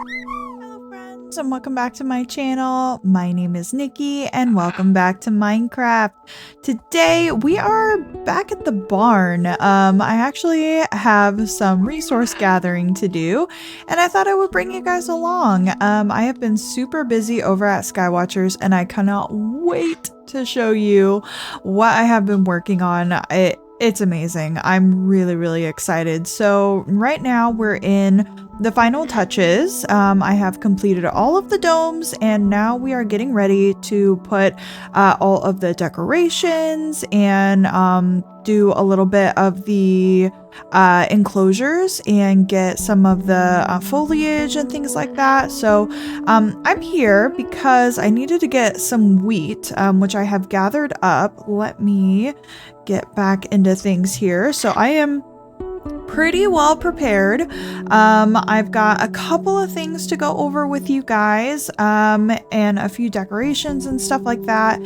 Hello friends and welcome back to my channel. My name is Nikki and welcome back to Minecraft. Today we are back at the barn. I actually have some resource gathering to do and I thought I would bring you guys along. I have been super busy over at Skywatchers and I cannot wait to show you what I have been working on. It's amazing. I'm really excited. So right now we're in the final touches. I have completed all of the domes and now we are getting ready to put all of the decorations and do a little bit of the enclosures and get some of the foliage and things like that. So I'm here because I needed to get some wheat, which I have gathered up. Let me get back into things here. So I am pretty well prepared. I've got a couple of things to go over with you guys, and a few decorations and stuff like that.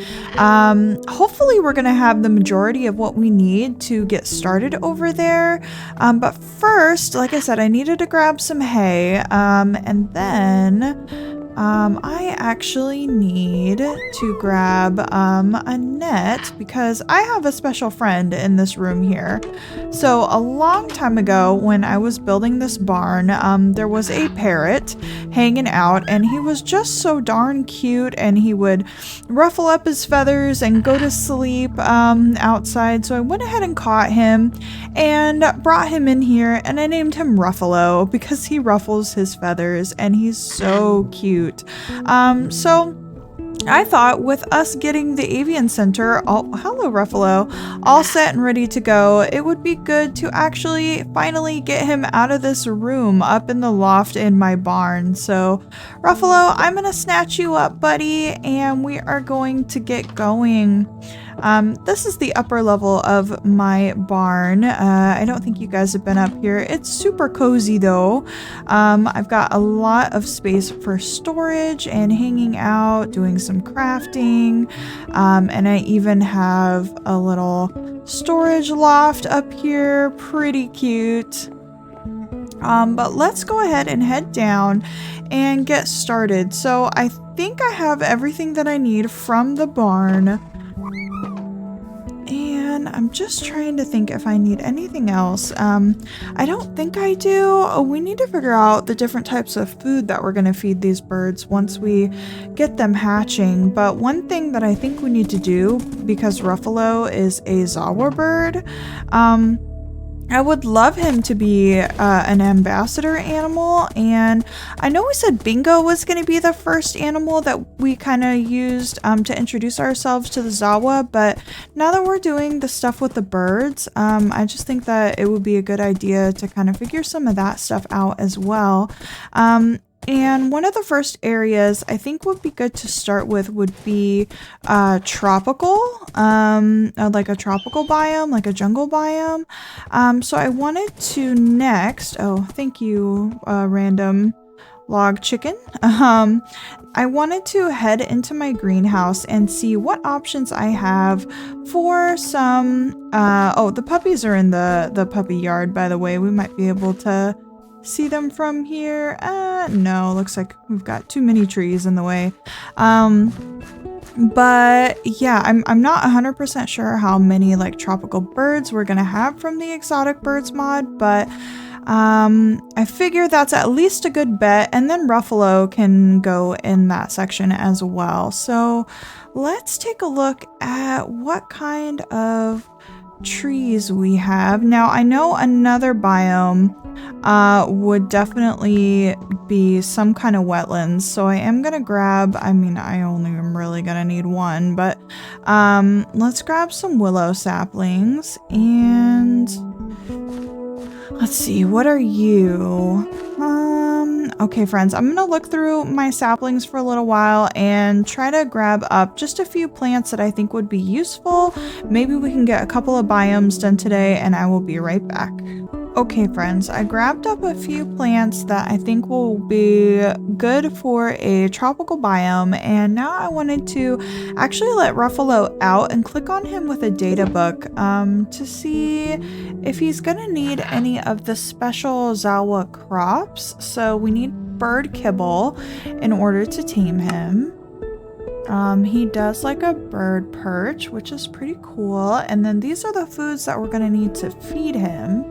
Hopefully we're gonna have the majority of what we need to get started over there. But first, like I said, I needed to grab some hay, and then I actually need to grab a net because I have a special friend in this room here. So a long time ago when I was building this barn, there was a parrot hanging out and he was just so darn cute and he would ruffle up his feathers and go to sleep outside. So I went ahead and caught him and brought him in here and I named him Ruffalo because he ruffles his feathers and he's so cute. So I thought with us getting the avian center, hello Ruffalo, all set and ready to go, it would be good to actually finally get him out of this room up in the loft in my barn. So Ruffalo, I'm gonna snatch you up, buddy, and we are going to get going. This is the upper level of my barn. I don't think you guys have been up here. It's super cozy though. I've got a lot of space for storage and hanging out, doing some crafting, and I even have a little storage loft up here. Pretty cute. But let's go ahead and head down and get started. So I think I have everything that I need from the barn. And I'm just trying to think if I need anything else. I don't think I do. We need to figure out the different types of food that we're going to feed these birds once we get them hatching. But one thing that I think we need to do, because Ruffalo is a Zawa bird, I would love him to be an ambassador animal, and I know we said Bingo was going to be the first animal that we kind of used to introduce ourselves to the Zawa, but now that we're doing the stuff with the birds, I just think that it would be a good idea to kind of figure some of that stuff out as well. And one of the first areas I think would be good to start with would be tropical, like a tropical biome, like a jungle biome. So I wanted to next, oh, thank you, random log chicken. I wanted to head into my greenhouse and see what options I have for some, oh, the puppies are in the puppy yard, by the way. We might be able to see them from here. No, looks like we've got too many trees in the way. But yeah, I'm not 100% sure how many like tropical birds we're gonna have from the exotic birds mod, but I figure that's at least a good bet, and then Ruffalo can go in that section as well. So let's take a look at what kind of trees we have. Now I know another biome would definitely be some kind of wetlands, so I am gonna grab, I mean I only am really gonna need one, but let's grab some willow saplings. And let's see, what are you? Okay friends, I'm gonna look through my saplings for a little while and try to grab up just a few plants that I think would be useful. Maybe we can get a couple of biomes done today and I will be right back. Okay friends, I grabbed up a few plants that I think will be good for a tropical biome, and now I wanted to actually let Ruffalo out and click on him with a data book to see if he's gonna need any of the special Zawa crops. So we need bird kibble in order to tame him. He does like a bird perch, which is pretty cool. And then these are the foods that we're gonna need to feed him.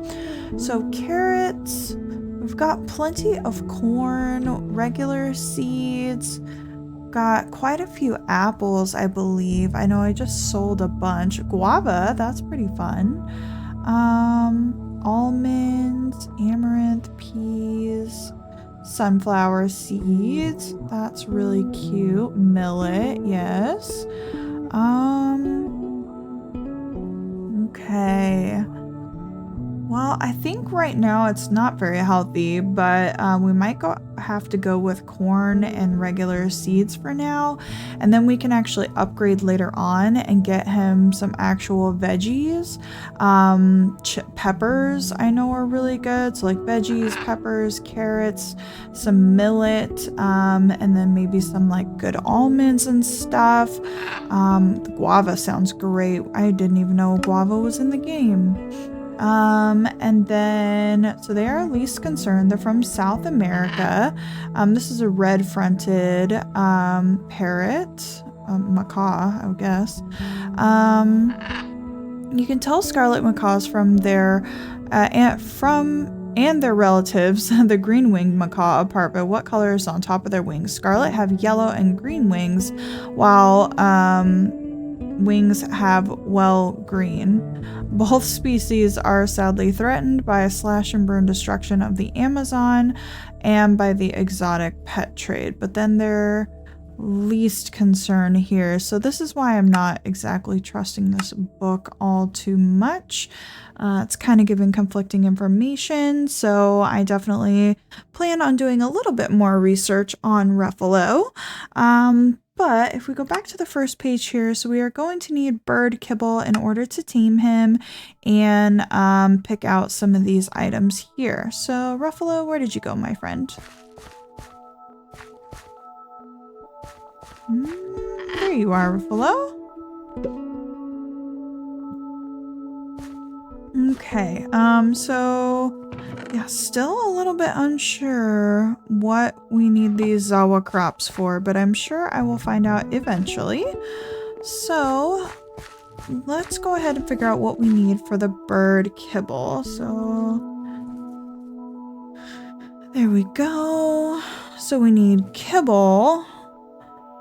So carrots, we've got plenty of corn, regular seeds, got quite a few apples, I believe. I know I just sold a bunch. Guava, that's pretty fun. Almonds, amaranth, peas, sunflower seeds. That's really cute. Millet, yes. Okay. Well, I think right now it's not very healthy, but we might have to go with corn and regular seeds for now. And then we can actually upgrade later on and get him some actual veggies. Peppers I know are really good. So like veggies, peppers, carrots, some millet, and then maybe some like good almonds and stuff. The guava sounds great. I didn't even know guava was in the game. And then, so they are least concerned. They're from South America. This is a red-fronted, parrot, macaw, I guess. You can tell scarlet macaws from their, and their relatives, the green-winged macaw, apart by what color is on top of their wings. Scarlet have yellow and green wings, while, wings have green. Both species are sadly threatened by a slash and burn destruction of the Amazon and by the exotic pet trade, but then they're least concern here. So this is why I'm not exactly trusting this book all too much. It's kind of giving conflicting information, so I definitely plan on doing a little bit more research on Ruffalo. But if we go back to the first page here, so we are going to need bird kibble in order to tame him and pick out some of these items here. So Ruffalo, where did you go, my friend? There you are, Ruffalo. Okay, so yeah, still a little bit unsure what we need these Zawa crops for, but I'm sure I will find out eventually. So let's go ahead and figure out what we need for the bird kibble. So there we go. So we need kibble,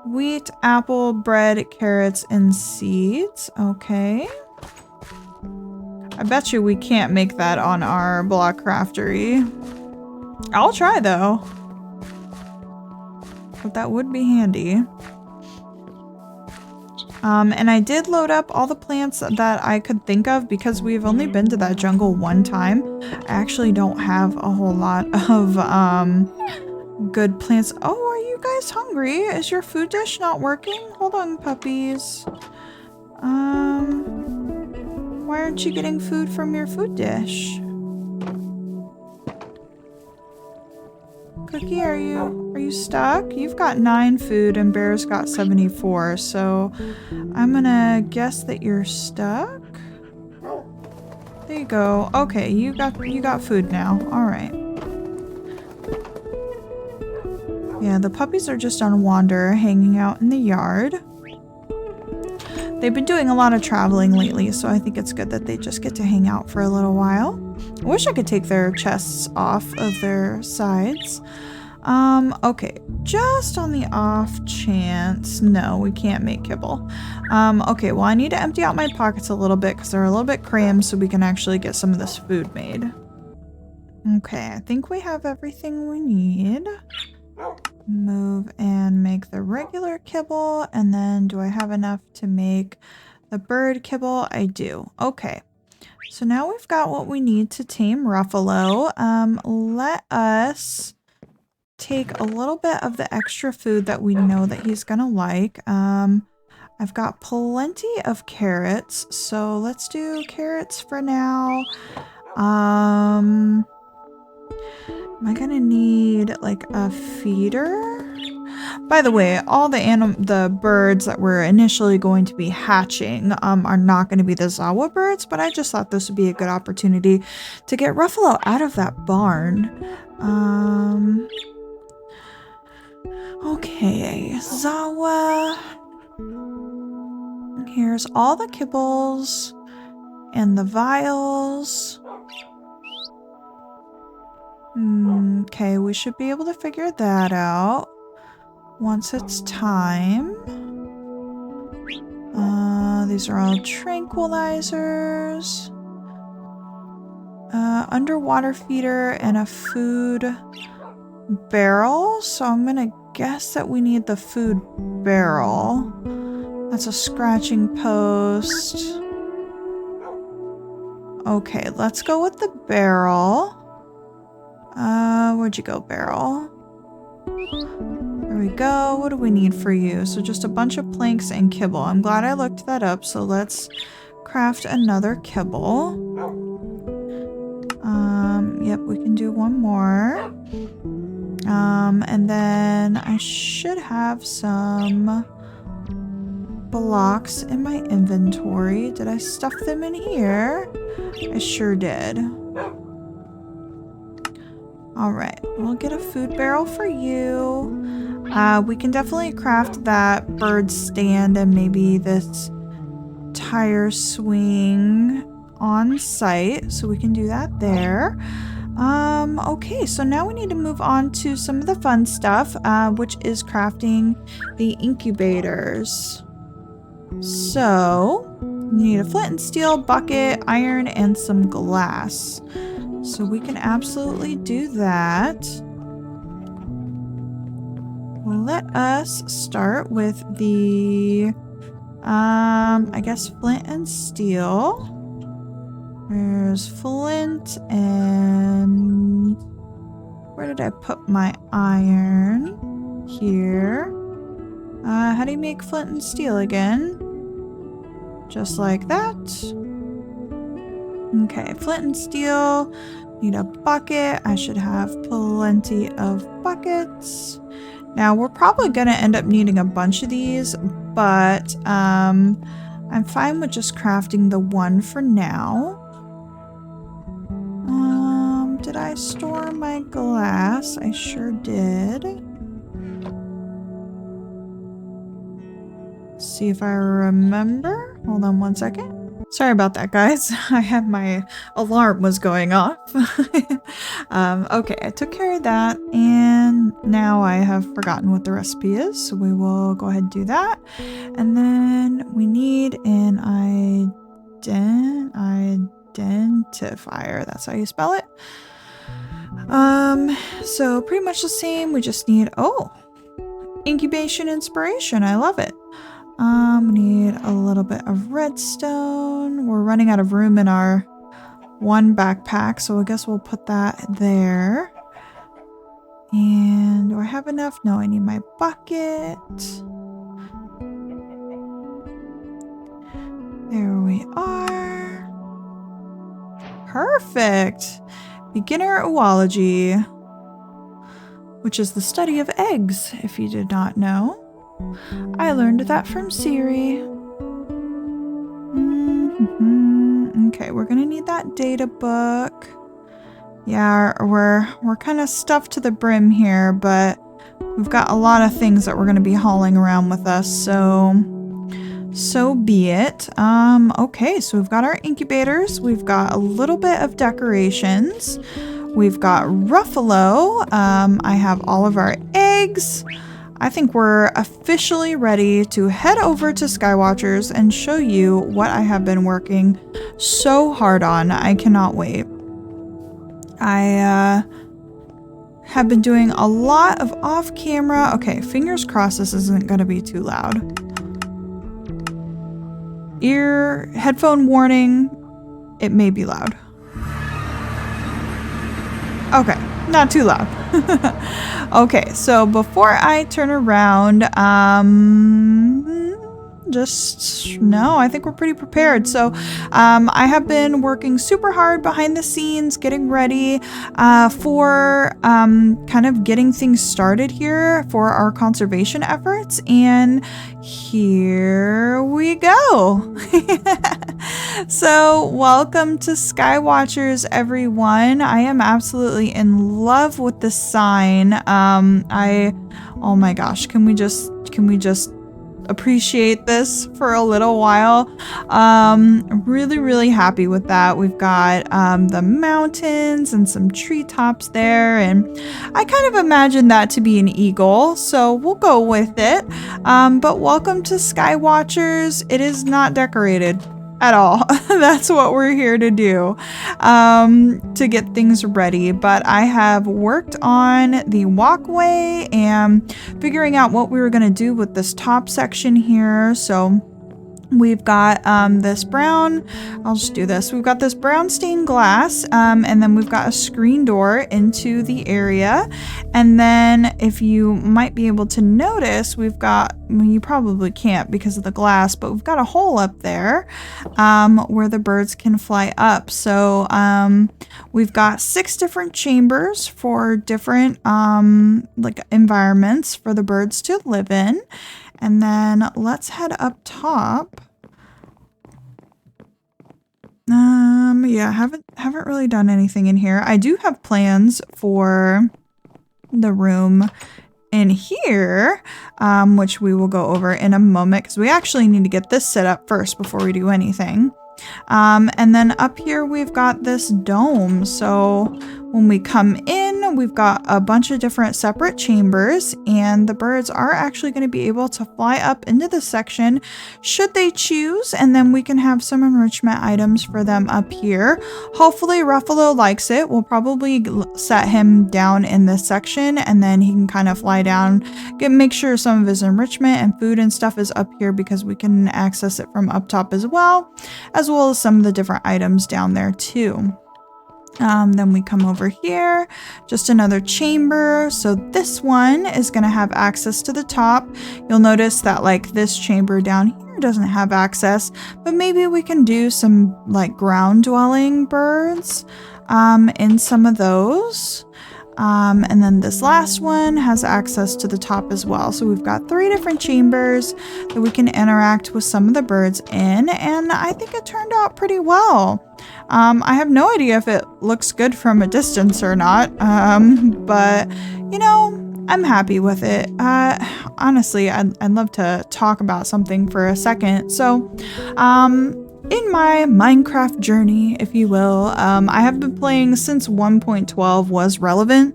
wheat, apple, bread, carrots, and seeds. Okay. I bet you we can't make that on our block craftery. I'll try though. But that would be handy. And I did load up all the plants that I could think of because we've only been to that jungle one time. I actually don't have a whole lot of good plants. Oh, are you guys hungry? Is your food dish not working? Hold on, puppies. Why aren't you getting food from your food dish? Cookie, are you stuck? You've got 9 food and Bear's got 74, so I'm gonna guess that you're stuck. There you go. Okay, you got food now. All right. Yeah, the puppies are just on wander, hanging out in the yard. They've been doing a lot of traveling lately, so I think it's good that they just get to hang out for a little while. I wish I could take their chests off of their sides. Okay, just on the off chance. No, we can't make kibble. Okay, well I need to empty out my pockets a little bit because they're a little bit crammed so we can actually get some of this food made. Okay, I think we have everything we need. Move and make the regular kibble, and then do I have enough to make the bird kibble? I do. Okay, so now we've got what we need to tame Ruffalo. Let us take a little bit of the extra food that we know that he's gonna like. I've got plenty of carrots, so let's do carrots for now. Am I gonna need like a feeder? By the way, all the birds that were initially going to be hatching are not going to be the Zawa birds, but I just thought this would be a good opportunity to get Ruffalo out of that barn. Okay, Zawa. Here's all the kibbles and the vials. Okay, we should be able to figure that out once it's time. These are all tranquilizers. Underwater feeder and a food barrel. So I'm gonna guess that we need the food barrel. That's a scratching post. Okay, let's go with the barrel. Where'd you go, barrel? There we go. What do we need for you? So just a bunch of planks and kibble. I'm glad I looked that up. So let's craft another kibble. Yep, we can do one more. And then I should have some blocks in my inventory. Did I stuff them in here? I sure did. All right, we'll get a food barrel for you. We can definitely craft that bird stand and maybe this tire swing on site, so we can do that there. Okay, so now we need to move on to some of the fun stuff, which is crafting the incubators. So, you need a flint and steel, bucket, iron, and some glass. So we can absolutely do that. Let us start with the, I guess flint and steel. There's flint and where did I put my iron? Here. How do you make flint and steel again? Just like that. Okay, flint and steel. Need a bucket. I should have plenty of buckets. Now, we're probably going to end up needing a bunch of these, but I'm fine with just crafting the one for now. Did I store my glass? I sure did. See if I remember. Hold on one second. Sorry about that, guys. I had my alarm was going off. Okay, I took care of that, and now I have forgotten what the recipe is, so we will go ahead and do that. And then we need an identifier. That's how you spell it. So pretty much the same. We just need, incubation inspiration. I love it. We need a little bit of redstone. We're running out of room in our one backpack, so I guess we'll put that there. And do I have enough? No, I need my bucket. There we are. Perfect. Beginner oology, which is the study of eggs, if you did not know. I learned that from Siri. Okay, we're gonna need that data book. Yeah, we're kind of stuffed to the brim here, but we've got a lot of things that we're gonna be hauling around with us, so be it. Okay, so we've got our incubators, we've got a little bit of decorations, we've got Ruffalo, I have all of our eggs. I think we're officially ready to head over to Skywatchers and show you what I have been working so hard on. I cannot wait. I have been doing a lot of off-camera. Okay, fingers crossed this isn't going to be too loud. Headphone warning, it may be loud. Okay, not too loud. Okay, so before I turn around, I think we're pretty prepared. So I have been working super hard behind the scenes, getting ready for kind of getting things started here for our conservation efforts. And here we go. So, welcome to Skywatchers, everyone. I am absolutely in love with the sign. Oh my gosh, can we just appreciate this for a little while? Really happy with that. We've got the mountains and some treetops there, and I kind of imagine that to be an eagle, so we'll go with it. But welcome to Skywatchers. It is not decorated at all. That's what we're here to do, to get things ready. But I have worked on the walkway and figuring out what we were going to do with this top section here. So we've got this brown, I'll just do this. We've got this brown stained glass, and then we've got a screen door into the area. And then if you might be able to notice, we've got, well, you probably can't because of the glass, but we've got a hole up there where the birds can fly up. So we've got 6 different chambers for different like environments for the birds to live in. And then let's head up top. Yeah, haven't really done anything in here. I do have plans for the room in here, which we will go over in a moment because we actually need to get this set up first before we do anything. And then up here we've got this dome. So when we come in, we've got a bunch of different separate chambers, and the birds are actually going to be able to fly up into this section should they choose, and then we can have some enrichment items for them up here. Hopefully Ruffalo likes it. We'll probably set him down in this section, and then he can kind of fly down, make sure some of his enrichment and food and stuff is up here because we can access it from up top as well as some of the different items down there too. Then we come over here, just another chamber. So this one is going to have access to the top. You'll notice that like this chamber down here doesn't have access, but maybe we can do some like ground dwelling birds in some of those. And then this last one has access to the top as well. So we've got 3 different chambers that we can interact with some of the birds in, and I think it turned out pretty well. I have no idea if it looks good from a distance or not, but you know, I'm happy with it. Honestly, I'd love to talk about something for a second. So, in my Minecraft journey, if you will, I have been playing since 1.12 was relevant.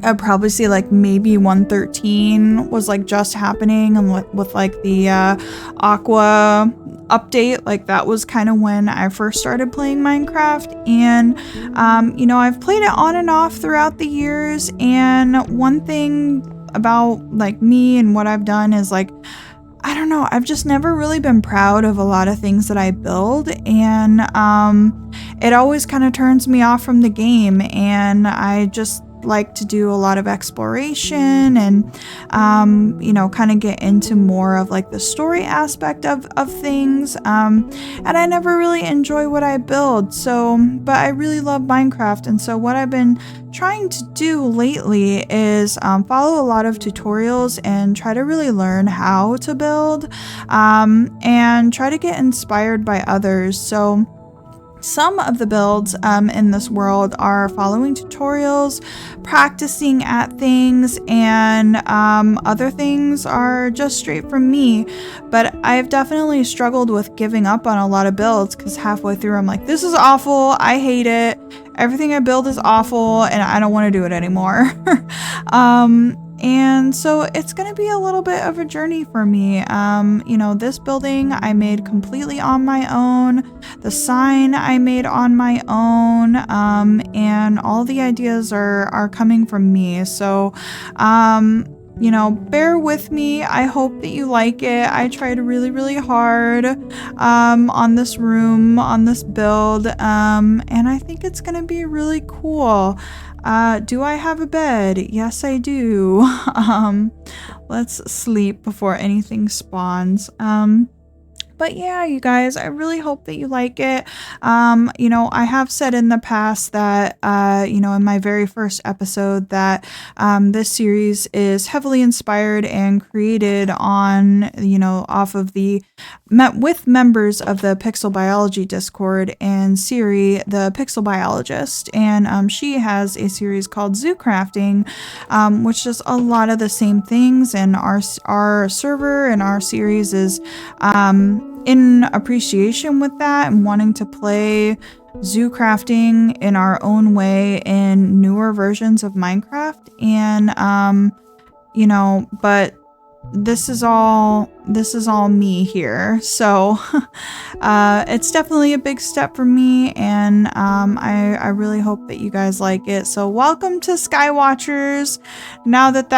I'd probably say like maybe 1.13 was like just happening, and with like the Aqua update, like that was kind of when I first started playing Minecraft. And you know, I've played it on and off throughout the years, and one thing about like me and what I've done is like, I don't know, I've just never really been proud of a lot of things that I build, and it always kind of turns me off from the game. And I just like to do a lot of exploration and you know, kind of get into more of like the story aspect of things, and I never really enjoy what I build. So but I really love Minecraft, and so what I've been trying to do lately is follow a lot of tutorials and try to really learn how to build, and try to get inspired by others. So some of the builds in this world are following tutorials, practicing at things, and other things are just straight from me. But I've definitely struggled with giving up on a lot of builds because halfway through I'm like, this is awful, I hate it, everything I build is awful, and I don't want to do it anymore. And so it's going to be a little bit of a journey for me. You know, this building I made completely on my own. The sign I made on my own. And all the ideas are coming from me. So, you know, bear with me. I hope that you like it. I tried really hard on this room, on this build. And I think it's going to be really cool. Do I have a bed? Yes, I do. Let's sleep before anything spawns. But But yeah, you guys, I really hope that you like it. I have said in the past that, in my very first episode that this series is heavily inspired and created on, off of with members of the Pixel Biology Discord and Siri, the Pixel Biologist. And she has a series called Zoo Crafting, which does a lot of the same things. And our server and our series is in appreciation with that and wanting to play zoo crafting in our own way in newer versions of Minecraft. And but this is all me here, so it's definitely a big step for me, and I really hope that you guys like it. So welcome to Skywatchers. Now that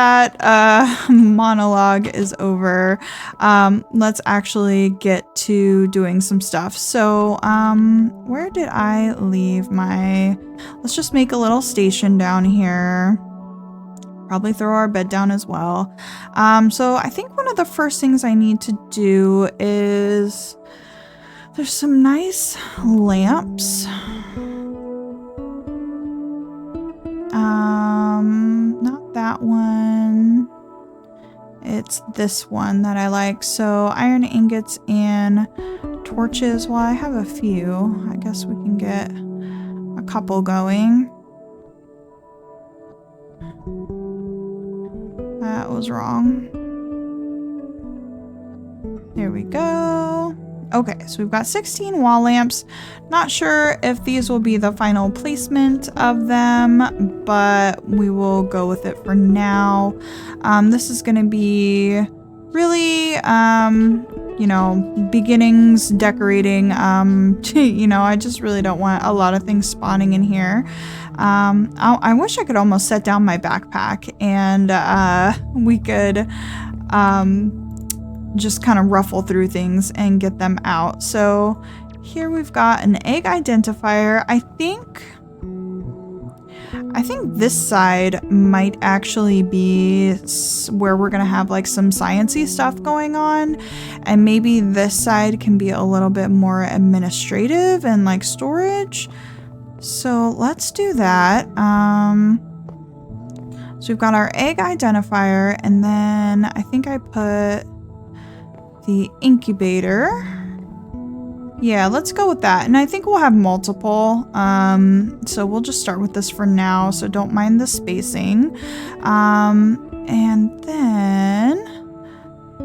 monologue is over, let's actually get to doing some stuff. So where did I leave my, let's just make a little station down here. Probably throw our bed down as well. So I think one of the first things I need to do is, there's some nice lamps. Not that one. It's this one that I like. So iron ingots and torches. Well, I have a few. I guess we can get a couple going. That was wrong. There we go. Okay, so we've got 16 wall lamps. Not sure if these will be the final placement of them, but we will go with it for now. This is going to be really, beginnings, decorating. I just really don't want a lot of things spawning in here. I wish I could almost set down my backpack and we could just kind of ruffle through things and get them out. So here we've got an egg identifier. I think this side might actually be where we're gonna have like some sciencey stuff going on, and maybe this side can be a little bit more administrative and like storage. So let's do that. So we've got our egg identifier, and then I think I put the incubator. Yeah, let's go with that. And I think we'll have multiple. So we'll just start with this for now. So don't mind the spacing. And then,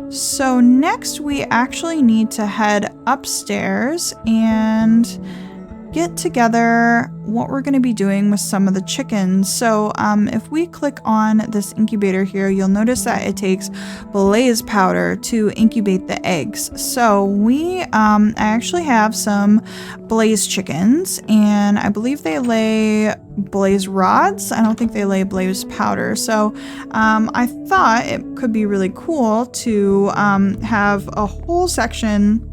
so next we actually need to head upstairs and get together what we're going to be doing with some of the chickens. So if we click on this incubator here, you'll notice that it takes blaze powder to incubate the eggs. So I actually have some blaze chickens, and I believe they lay blaze rods. I don't think they lay blaze powder. So I thought it could be really cool to have a whole section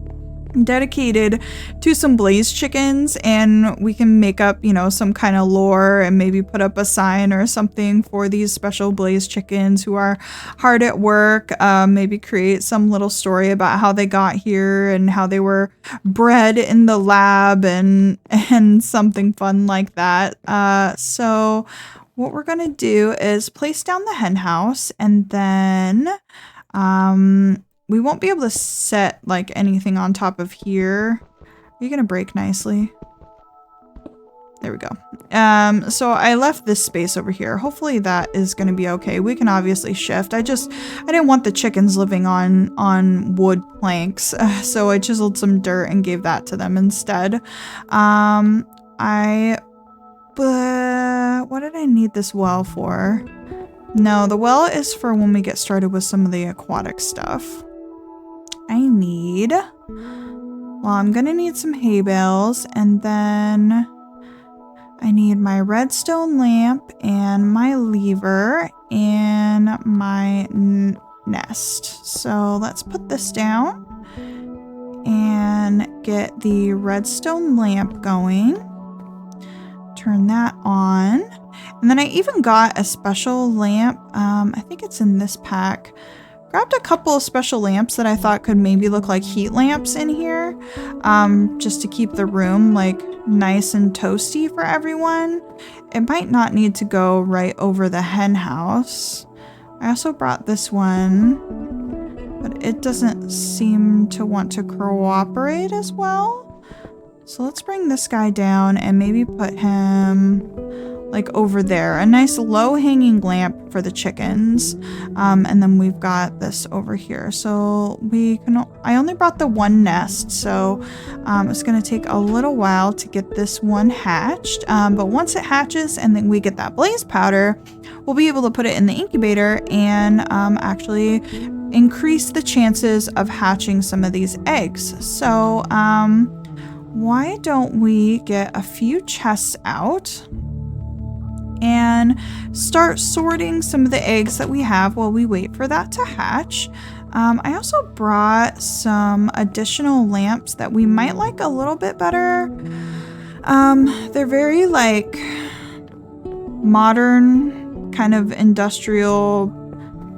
dedicated to some blaze chickens, and we can make up, some kind of lore and maybe put up a sign or something for these special blaze chickens who are hard at work. Maybe create some little story about how they got here and how they were bred in the lab and something fun like that. So what we're gonna do is place down the hen house, and then we won't be able to set like anything on top of here. Are you gonna break nicely? There we go. So I left this space over here. Hopefully that is gonna be okay. We can obviously shift. I didn't want the chickens living on wood planks, so I chiseled some dirt and gave that to them instead. What did I need this well for? No, the well is for when we get started with some of the aquatic stuff. I'm gonna need some hay bales, and then I need my redstone lamp and my lever and my nest. So let's put this down and get the redstone lamp going. Turn that on. And then I even got a special lamp. I think it's in this pack. grabbed a couple of special lamps that I thought could maybe look like heat lamps in here, just to keep the room like nice and toasty for everyone. It might not need to go right over the hen house. I also brought this one, but it doesn't seem to want to cooperate as well. So let's bring this guy down and maybe put him like over there. A nice low-hanging lamp for the chickens. And then we've got this over here. So I only brought the one nest, so it's gonna take a little while to get this one hatched. But once it hatches and then we get that blaze powder, we'll be able to put it in the incubator and actually increase the chances of hatching some of these eggs. So why don't we get a few chests out and start sorting some of the eggs that we have while we wait for that to hatch. I also brought some additional lamps that we might like a little bit better. They're very like modern, kind of industrial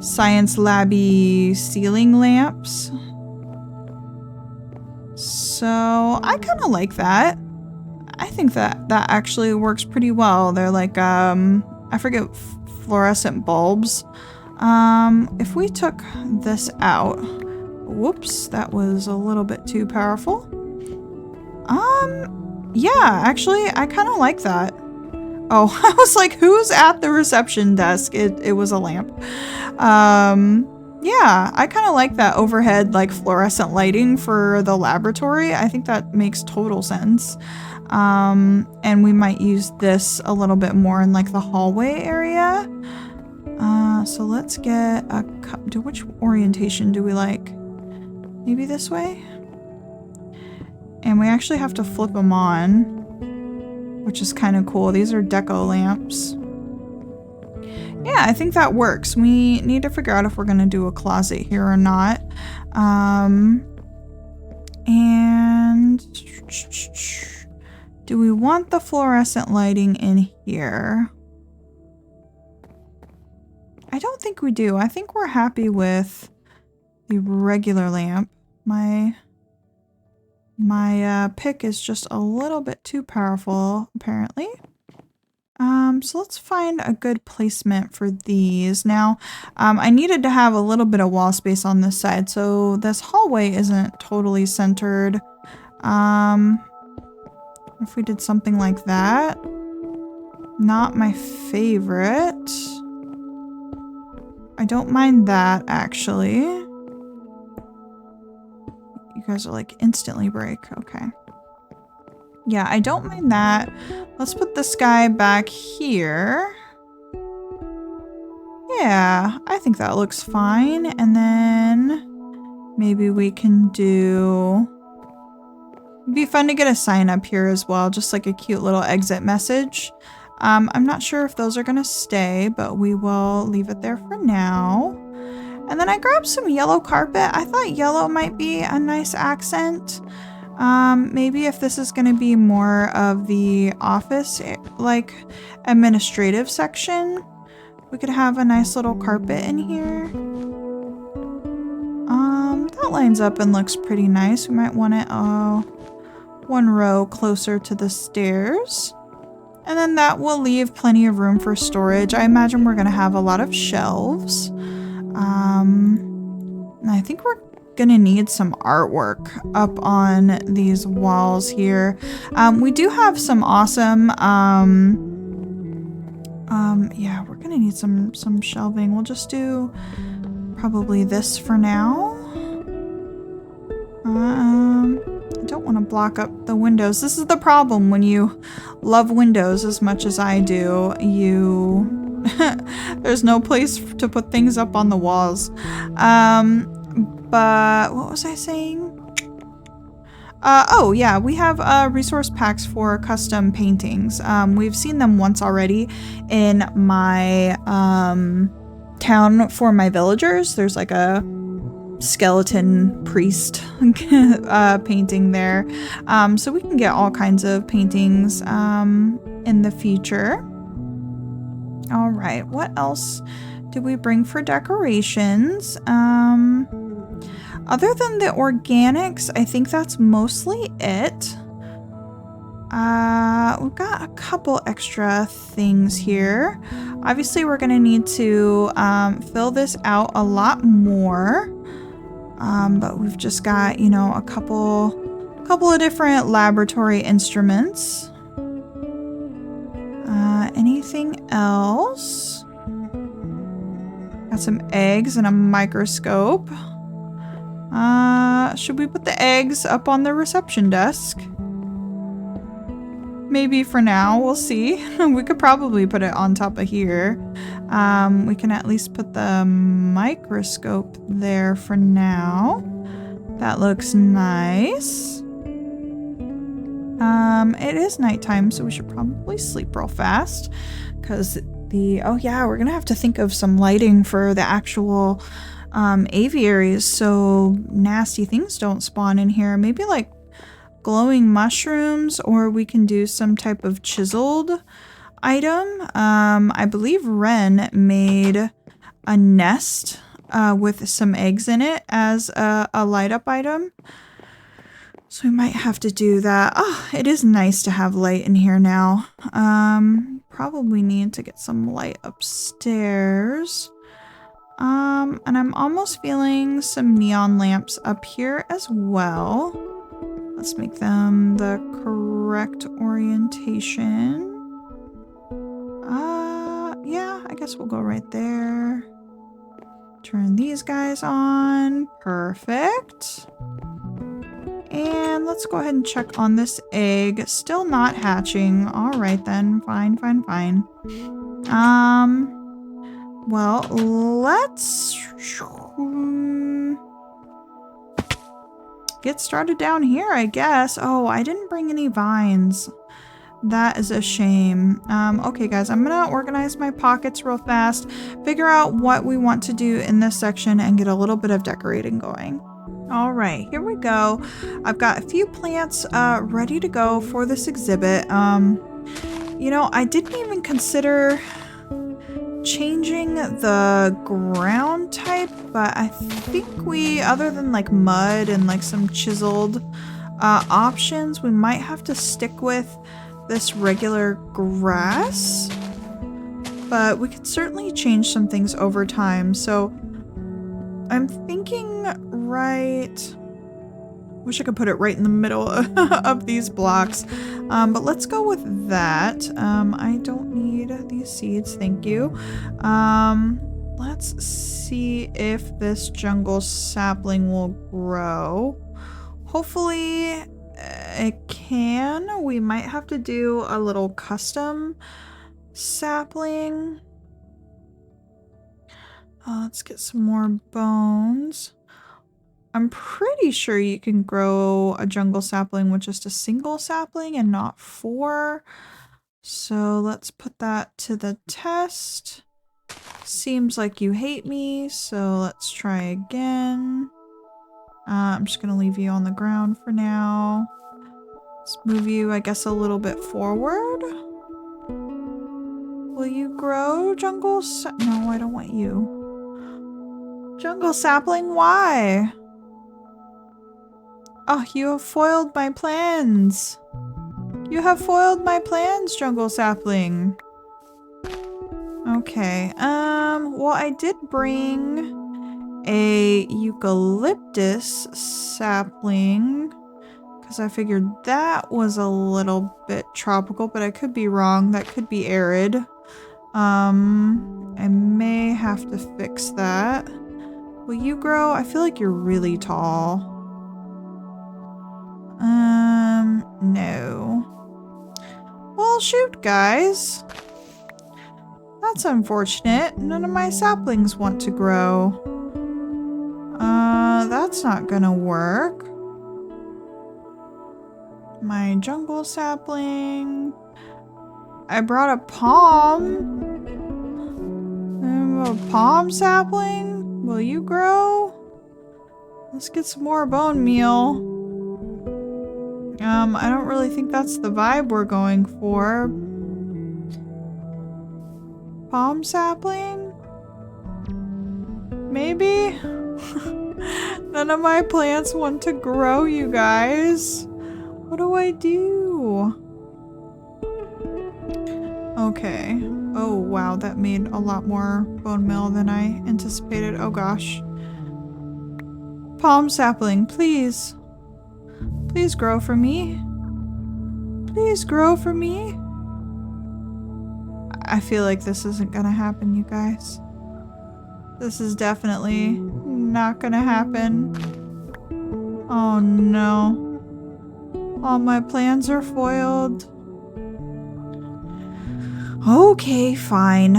science labby ceiling lamps. So I kind of like that. I think that actually works pretty well. They're like, I forget, fluorescent bulbs. If we took this out, whoops, that was a little bit too powerful. Yeah, actually, I kind of like that. Oh, I was like, who's at the reception desk? It was a lamp. Yeah, I kind of like that overhead, like fluorescent lighting for the laboratory. I think that makes total sense. And we might use this a little bit more in like the hallway area. So let's get a which orientation do we like? Maybe this way? And we actually have to flip them on, which is kind of cool. These are deco lamps. Yeah, I think that works. We need to figure out if we're going to do a closet here or not. And do we want the fluorescent lighting in here? I don't think we do. I think we're happy with the regular lamp. My pick is just a little bit too powerful, apparently. So let's find a good placement for these. Now, I needed to have a little bit of wall space on this side, so this hallway isn't totally centered. If we did something like that. Not my favorite. I don't mind that, actually. You guys are like instantly break. Okay. Yeah, I don't mind that. Let's put this guy back here. Yeah, I think that looks fine. And then maybe we can do... It'd be fun to get a sign up here as well, just like a cute little exit message. I'm not sure if those are gonna stay, but we will leave it there for now. And then I grabbed some yellow carpet. I thought yellow might be a nice accent. Maybe if this is going to be more of the office, like administrative section, we could have a nice little carpet in here. That lines up and looks pretty nice. We might want it one row closer to the stairs. And then that will leave plenty of room for storage. I imagine we're going to have a lot of shelves. And I think we're gonna need some artwork up on these walls here. We do have some awesome yeah, we're gonna need some shelving. We'll just do probably this for now. I don't want to block up the windows. This is the problem when you love windows as much as I do. There's no place to put things up on the walls. But what was I saying? Oh yeah, we have resource packs for custom paintings. We've seen them once already in my town for my villagers. There's like a skeleton priest painting there. So we can get all kinds of paintings in the future. All right, what else did we bring for decorations? Other than the organics, I think that's mostly it. We've got a couple extra things here. Obviously, we're gonna need to fill this out a lot more. But we've just got, you know, a couple of different laboratory instruments. Anything else? Got some eggs and a microscope. Should we put the eggs up on the reception desk? Maybe for now, we'll see. We could probably put it on top of here. We can at least put the microscope there for now. That looks nice. It is nighttime, so we should probably sleep real fast. Because oh yeah, we're gonna have to think of some lighting for the actual aviaries so nasty things don't spawn in here. Maybe like glowing mushrooms, or we can do some type of chiseled item. I believe Ren made a nest with some eggs in it as a light up item. So we might have to do that. Oh, it is nice to have light in here now. Probably need to get some light upstairs. And I'm almost feeling some neon lamps up here as well. Let's make them the correct orientation. Yeah, I guess we'll go right there. Turn these guys on. Perfect. And let's go ahead and check on this egg. Still not hatching. All right then. Fine, fine, fine. Well, let's get started down here, I guess. Oh, I didn't bring any vines. That is a shame. Okay, guys, I'm gonna organize my pockets real fast, figure out what we want to do in this section, and get a little bit of decorating going. All right, here we go. I've got a few plants ready to go for this exhibit. You know, I didn't even consider changing the ground type, but I think we, other than like mud and like some chiseled options, we might have to stick with this regular grass. But we could certainly change some things over time. So I'm thinking wish I could put it right in the middle of these blocks. But let's go with that. I don't need these seeds, thank you. Let's see if this jungle sapling will grow. Hopefully it can. We might have to do a little custom sapling. Let's get some more bones. I'm pretty sure you can grow a jungle sapling with just a single sapling and not 4. So let's put that to the test. Seems like you hate me, so let's try again. I'm just gonna leave you on the ground for now. Let's move you, I guess, a little bit forward. Will you grow, jungle No, I don't want you. Jungle sapling, why? Oh, you have foiled my plans. You have foiled my plans, jungle sapling. Okay, well, I did bring a eucalyptus sapling because I figured that was a little bit tropical, but I could be wrong. That could be arid. I may have to fix that. Will you grow? I feel like you're really tall. No. Well, shoot, guys. That's unfortunate. None of my saplings want to grow. That's not gonna work. My jungle sapling. I brought a palm. A palm sapling? Will you grow? Let's get some more bone meal. I don't really think that's the vibe we're going for. Palm sapling? Maybe? None of my plants want to grow, you guys. What do I do? Okay. Oh, wow, that made a lot more bone meal than I anticipated. Oh, gosh. Palm sapling, please. Please grow for me. Please grow for me. I feel like this isn't gonna happen, you guys. This is definitely not gonna happen. Oh no. All my plans are foiled. Okay, fine.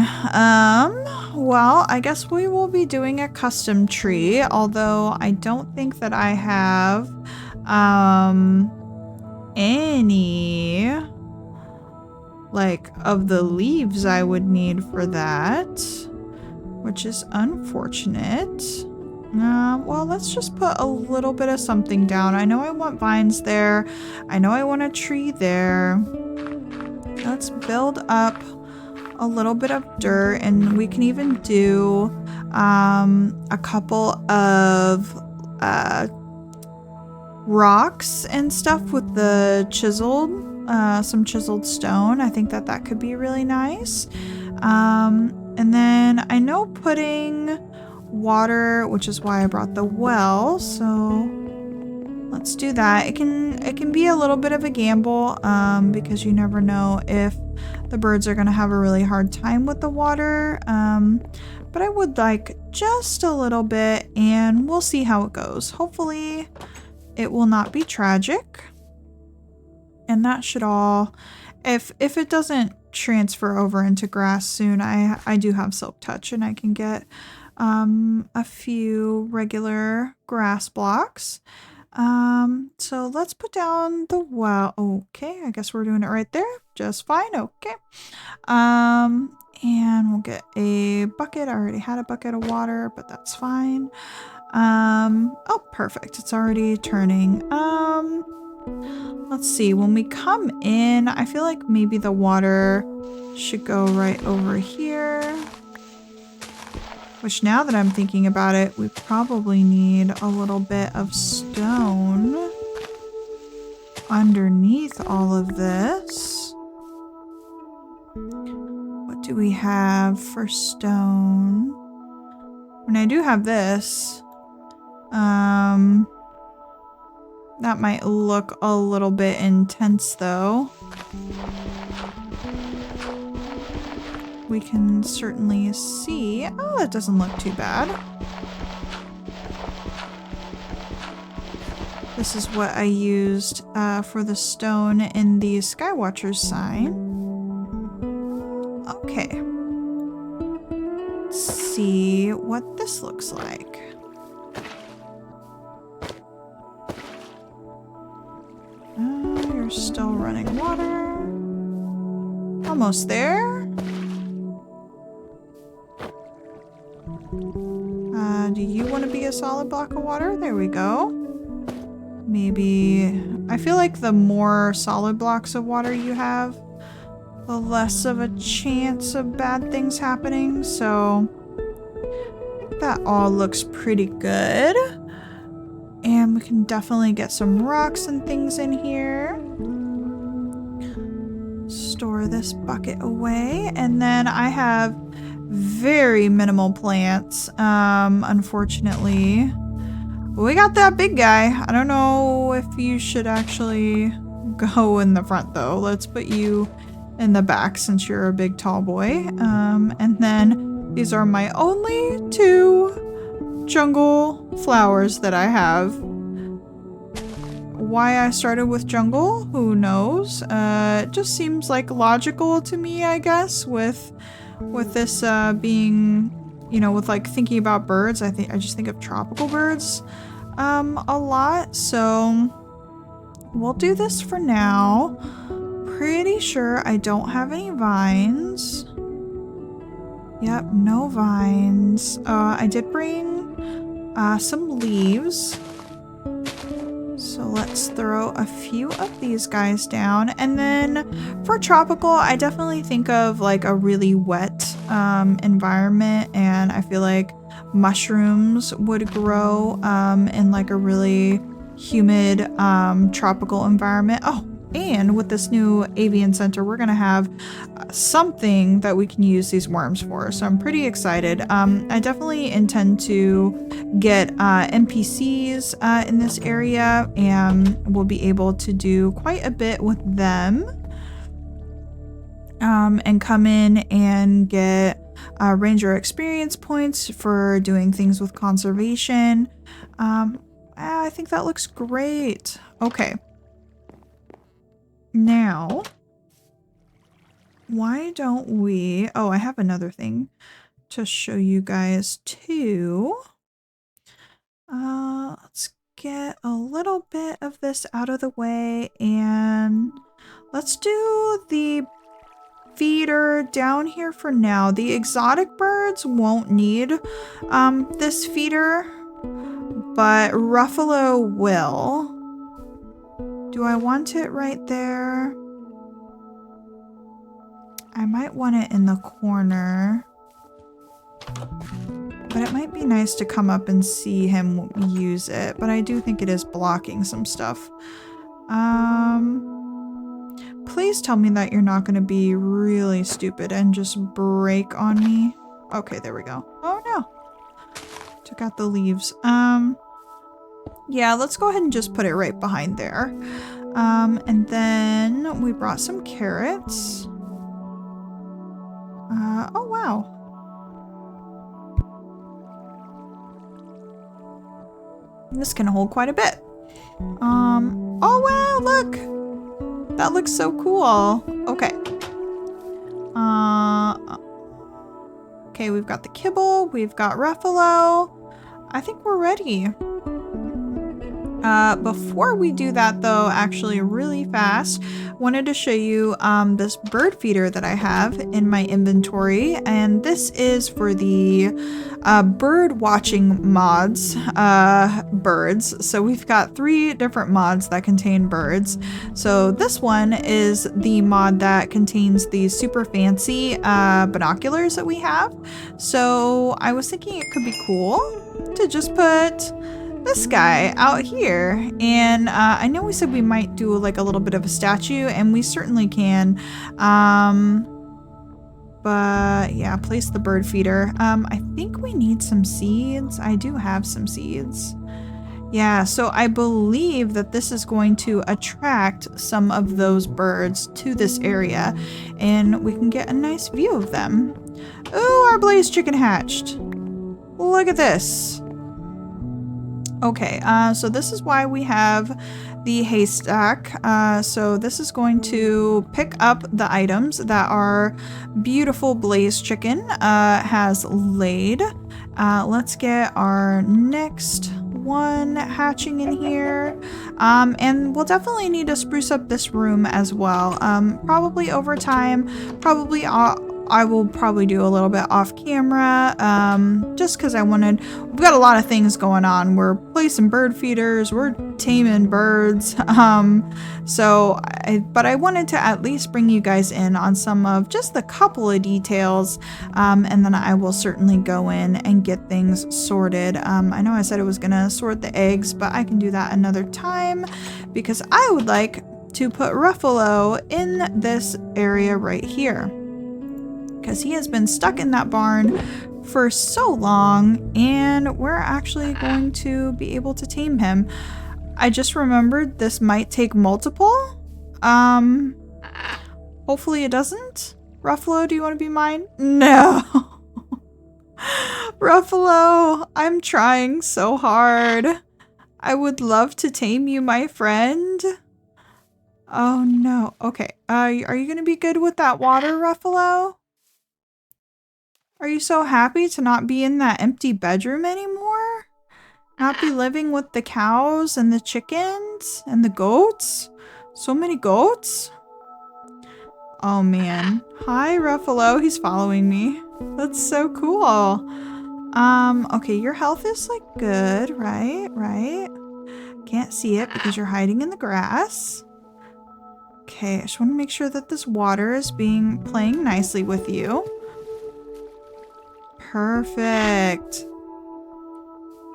Well, I guess we will be doing a custom tree, although I don't think that I have, any, like, of the leaves I would need for that, which is unfortunate. Well, let's just put a little bit of something down. I know I want vines there. I know I want a tree there. Let's build up a little bit of dirt, and we can even do a couple of rocks and stuff with the chiseled, some chiseled stone. I think that that could be really nice. And then I know putting water, which is why I brought the well, so let's do that. It can be a little bit of a gamble, because you never know if the birds are gonna have a really hard time with the water. But I would like just a little bit, and we'll see how it goes. Hopefully it will not be tragic. And that should all, if it doesn't transfer over into grass soon, I do have Silk Touch, and I can get a few regular grass blocks. So let's put down the well. Okay, I guess we're doing it right there. Just fine. Okay. And we'll get a bucket. I already had a bucket of water, but that's fine. Oh, perfect. It's already turning. Let's see. When we come in, I feel like maybe the water should go right over here. Which, now that I'm thinking about it, we probably need a little bit of stone underneath all of this. What do we have for stone? And I do have this. That might look a little bit intense though. We can certainly see. Oh, that doesn't look too bad. This is what I used for the stone in the Skywatchers sign. Okay. Let's see what this looks like. You're still running water. Almost there. Do you want to be a solid block of water? There we go. Maybe, I feel like the more solid blocks of water you have, the less of a chance of bad things happening. So I think that all looks pretty good. And we can definitely get some rocks and things in here. Store this bucket away. And then I have very minimal plants, unfortunately. We got that big guy. I don't know if you should actually go in the front though. Let's put you in the back since you're a big tall boy. And then these are my only 2 jungle flowers that I have. Why I started with jungle, who knows? It just seems like logical to me, I guess, with this being, you know, with like thinking about birds. I just think of tropical birds a lot. So we'll do this for now. Pretty sure I don't have any vines. Yep, no vines. I did bring some leaves. So let's throw a few of these guys down. And then for tropical, I definitely think of like a really wet environment. And I feel like mushrooms would grow in like a really humid tropical environment. Oh, and with this new avian center, we're gonna have something that we can use these worms for. So I'm pretty excited. I definitely intend to get NPCs in this area, and we'll be able to do quite a bit with them. And come in and get ranger experience points for doing things with conservation. I think that looks great. Okay. Now, why don't we... Oh, I have another thing to show you guys too. Let's get a little bit of this out of the way, and let's do the feeder down here for now. The exotic birds won't need this feeder, but Ruffalo will. Do I want it right there? I might want it in the corner, but it might be nice to come up and see him use it, but I do think it is blocking some stuff. Please tell me that you're not going to be really stupid and just break on me. Okay, there we go. Oh no. Took out the leaves. Yeah, let's go ahead and just put it right behind there. And then we brought some carrots. Oh wow. This can hold quite a bit. Oh wow, look! That looks so cool. Okay. Okay, we've got the kibble, we've got Ruffalo. I think we're ready. Before we do that though, actually really fast, wanted to show you this bird feeder that I have in my inventory, and this is for the bird watching mods, birds. So we've got 3 different mods that contain birds. So this one is the mod that contains these super fancy binoculars that we have. So I was thinking it could be cool to just put this guy out here, and I know we said we might do like a little bit of a statue, and we certainly can, but yeah, place the bird feeder. I think we need some seeds. I do have some seeds. Yeah, so I believe that this is going to attract some of those birds to this area, and we can get a nice view of them. Ooh, our blaze chicken hatched. Look at this. Okay, so this is why we have the haystack. So this is going to pick up the items that our beautiful blaze chicken has laid. Let's get our next one hatching in here. And we'll definitely need to spruce up this room as well. Probably over time, probably I will probably do a little bit off camera, just because we've got a lot of things going on. We're placing bird feeders, we're taming birds, but I wanted to at least bring you guys in on some of just a couple of details, and then I will certainly go in and get things sorted. I know I said I was gonna sort the eggs, but I can do that another time, because I would like to put Ruffalo in this area right here, because he has been stuck in that barn for so long, and we're actually going to be able to tame him. I just remembered this might take multiple. Hopefully it doesn't. Ruffalo, do you want to be mine? No. Ruffalo, I'm trying so hard. I would love to tame you, my friend. Oh no. Okay. Are you going to be good with that water, Ruffalo? Are you so happy to not be in that empty bedroom anymore? Not be living with the cows and the chickens and the goats? So many goats? Oh man. Hi, Ruffalo. He's following me. That's so cool. Okay, your health is like good, right? Right? Can't see it because you're hiding in the grass. Okay, I just want to make sure that this water is playing nicely with you. Perfect.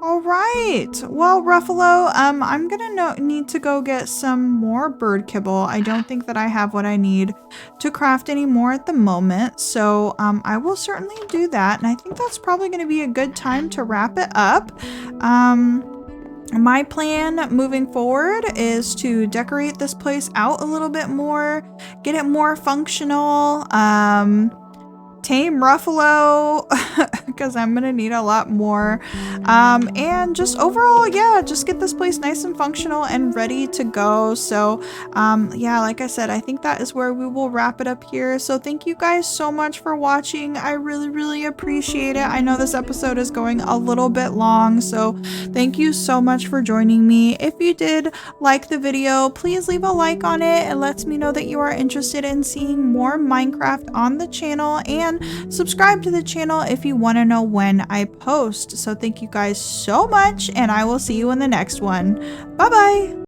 All right. Well, Ruffalo, I'm gonna need to go get some more bird kibble. I don't think that I have what I need to craft any more at the moment. So, I will certainly do that. And I think that's probably gonna be a good time to wrap it up. My plan moving forward is to decorate this place out a little bit more, get it more functional, tame Ruffalo because I'm gonna need a lot more, and just overall, yeah, just get this place nice and functional and ready to go. So yeah, like I said, I think that is where we will wrap it up here. So thank you guys so much for watching. I really appreciate it. I know this episode is going a little bit long, so thank you so much for joining me. If you did like the video, please leave a like on it. It lets me know that you are interested in seeing more Minecraft on the channel, and subscribe to the channel if you want to know when I post. So thank you guys so much, and I will see you in the next one. Bye bye.